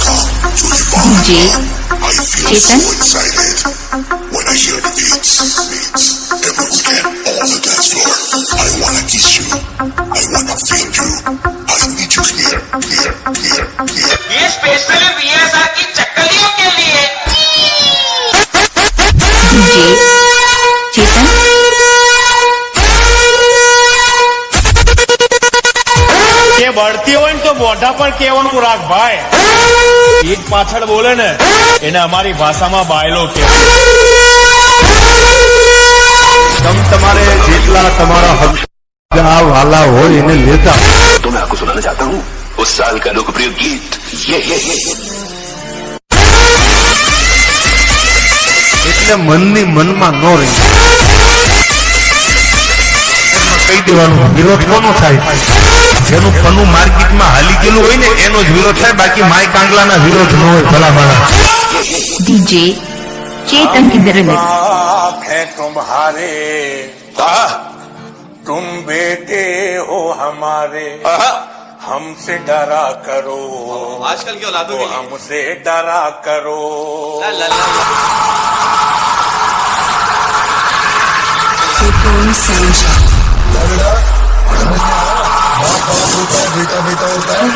DJ Chetan. When I hear the beats, every weekend on the dance floor. I wanna kiss you, I wanna feel you, I need you here. ये special VSR की चक्कलियों के लिए। DJ Chetan. કે બળતી હોય ને તો મોઢા પર કેવાનું રાખ ભાઈ. એક પાછળ બોલે ને એને અમારી ભાષામાં બાયલો કે. તમારે જેટલા તમારા હક વાલા હોય એને લેતા. तो मैं आपको सुनाना चाहता हूँ उस साल का लोकप्रिय गीत ये એટલે મનની મનમાં ન રહી. કહી દેવાનું વિરોધ કોનો થાય? જેનું પનું માર્કેટમાં હાલી ગયેલું હોય ને એનો જ વિરોધ થાય, બાકી માય કાંગલાના વિરોધ ન હોય. ભલા માણસ. DJ Chetan की दरमियान है तुम्हारे तुम बेटे हो हमारे हमसे डरा करो आजकल की औलादों के लिए हमसे डरा करो बेटा होता है